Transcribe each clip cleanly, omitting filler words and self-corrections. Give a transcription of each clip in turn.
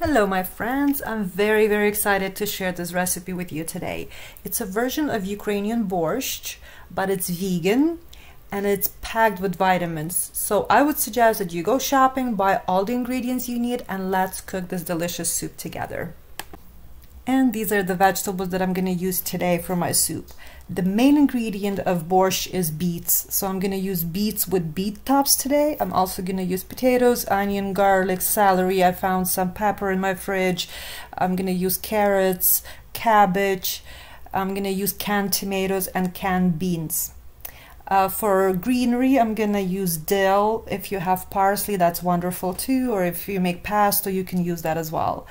Hello my friends, I'm very excited to share this recipe with you today. It's a version of Ukrainian borscht, but it's vegan and it's packed with vitamins. So I would suggest that you go shopping, buy all the ingredients you need, and let's cook this delicious soup together. And these are the vegetables that I'm going to use today for my soup. The main ingredient of borscht is beets. So I'm going to use beets with beet tops today. I'm also going to use potatoes, onion, garlic, celery. I found some pepper in my fridge. I'm going to use carrots, cabbage. I'm going to use canned tomatoes and canned beans. For greenery, I'm going to use dill. If you have parsley, that's wonderful too. Or if you make pesto, you can use that as well.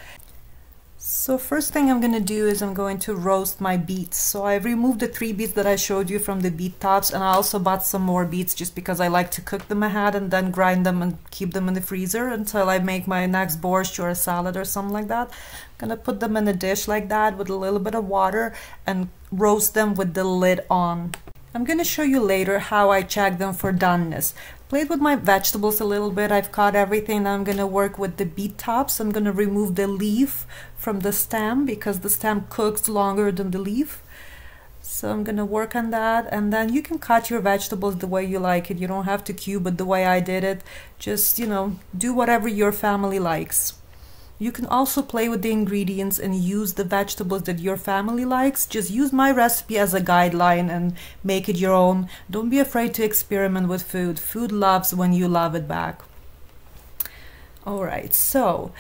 So first thing I'm going to do is I'm going to roast my beets. So I removed the 3 beets that I showed you from the beet tops, and I also bought some more beets just because I like to cook them ahead and then grind them and keep them in the freezer until I make my next borscht or a salad or something like that. I'm going to put them in a dish like that with a little bit of water and roast them with the lid on. I'm going to show you later how I check them for doneness. Played with my vegetables a little bit. I've cut everything. Now I'm going to work with the beet tops. I'm going to remove the leaf from the stem because the stem cooks longer than the leaf. So I'm going to work on that, and then you can cut your vegetables the way you like it. You don't have to cube it the way I did it. Just, do whatever your family likes. You can also play with the ingredients and use the vegetables that your family likes. Just use my recipe as a guideline and make it your own. Don't be afraid to experiment with food. Food loves when you love it back. Alright, so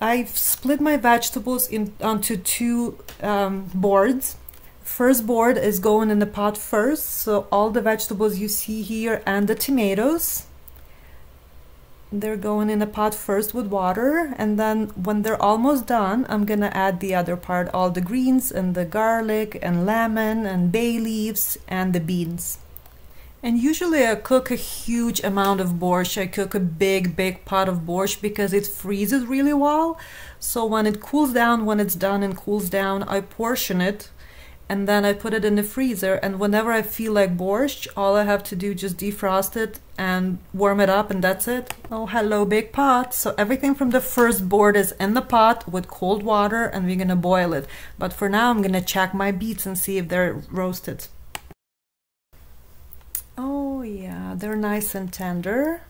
I've split my vegetables onto 2 boards. First board is going in the pot first, so all the vegetables you see here and the tomatoes, they're going in a pot first with water, and then when they're almost done, I'm gonna add the other part, all the greens and the garlic and lemon and bay leaves and the beans. And usually I cook a huge amount of borscht. I cook a big pot of borscht because it freezes really well. So when it cools down, when it's done and cools down, I portion it and then I put it in the freezer, and whenever I feel like borscht, all I have to do is just defrost it and warm it up, and that's it. Oh, hello, big pot. So everything from the first board is in the pot with cold water, and we're gonna boil it. But for now, I'm gonna check my beets and see if they're roasted. Oh yeah, they're nice and tender.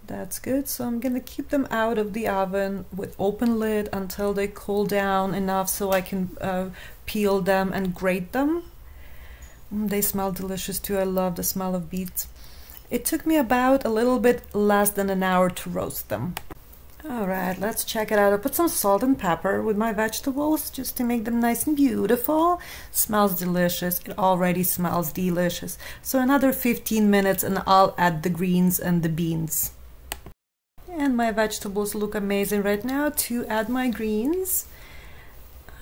That's good. So I'm gonna keep them out of the oven with open lid until they cool down enough so I can peel them and grate them. They smell delicious too. I love the smell of beets. It took me about a little bit less than an hour to roast them. Alright, let's check it out. I put some salt and pepper with my vegetables just to make them nice and beautiful. Smells delicious. It already smells delicious. So another 15 minutes and I'll add the greens and the beans. And my vegetables look amazing right now. To add my greens.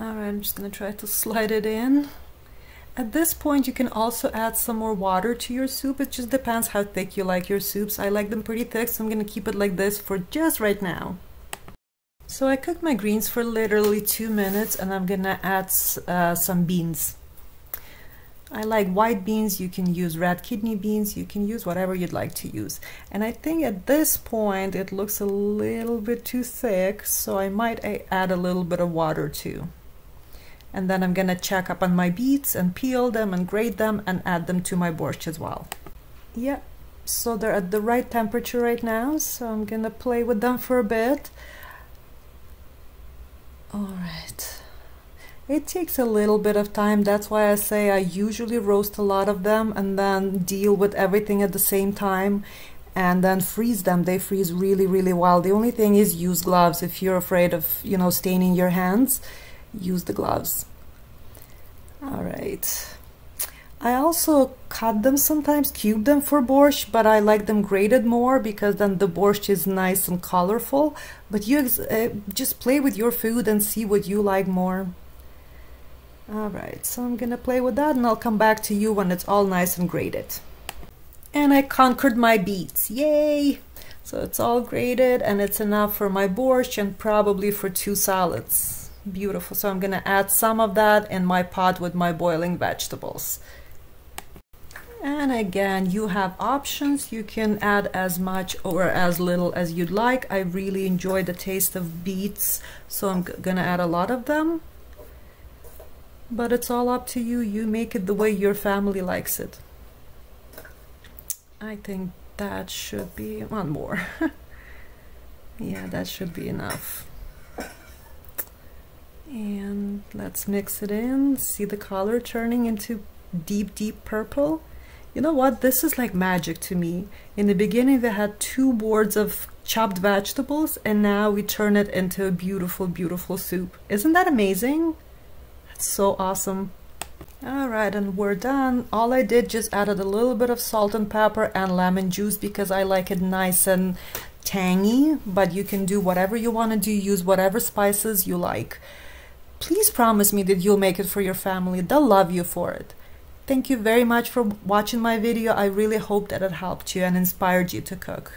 Alright, I'm just going to try to slide it in. At this point, you can also add some more water to your soup. It just depends how thick you like your soups. I like them pretty thick, so I'm going to keep it like this for just right now. So I cooked my greens for literally 2 minutes, and I'm going to add some beans. I like white beans. You can use red kidney beans. You can use whatever you'd like to use. And I think at this point, it looks a little bit too thick, so I might add a little bit of water too. And then I'm gonna check up on my beets and peel them and grate them and add them to my borscht as well. Yeah, so they're at the right temperature right now, so I'm gonna play with them for a bit. Alright. It takes a little bit of time. That's why I say I usually roast a lot of them and then deal with everything at the same time and then freeze them. They freeze really well. The only thing is use gloves. If you're afraid of, staining your hands, use the gloves. All right. I also cut them sometimes, cube them for borscht, but I like them grated more because then the borscht is nice and colorful. But you just play with your food and see what you like more. All right, so I'm gonna play with that and I'll come back to you when it's all nice and grated. And I conquered my beets, yay! So it's all grated and it's enough for my borscht and probably for 2 salads. Beautiful. So I'm gonna add some of that in my pot with my boiling vegetables. And again, you have options. You can add as much or as little as you'd like. I really enjoy the taste of beets, so I'm gonna add a lot of them. But it's all up to you. You make it the way your family likes it. I think that should be one more. Yeah, that should be enough. And let's mix it in. See the color turning into deep, deep purple? You know what? This is like magic to me. In the beginning, we had 2 boards of chopped vegetables, and now we turn it into a beautiful, beautiful soup. Isn't that amazing? That's so awesome. All right, and we're done. All I did just added a little bit of salt and pepper and lemon juice because I like it nice and tangy, but you can do whatever you want to do. Use whatever spices you like. Please promise me that you'll make it for your family. They'll love you for it. Thank you very much for watching my video. I really hope that it helped you and inspired you to cook.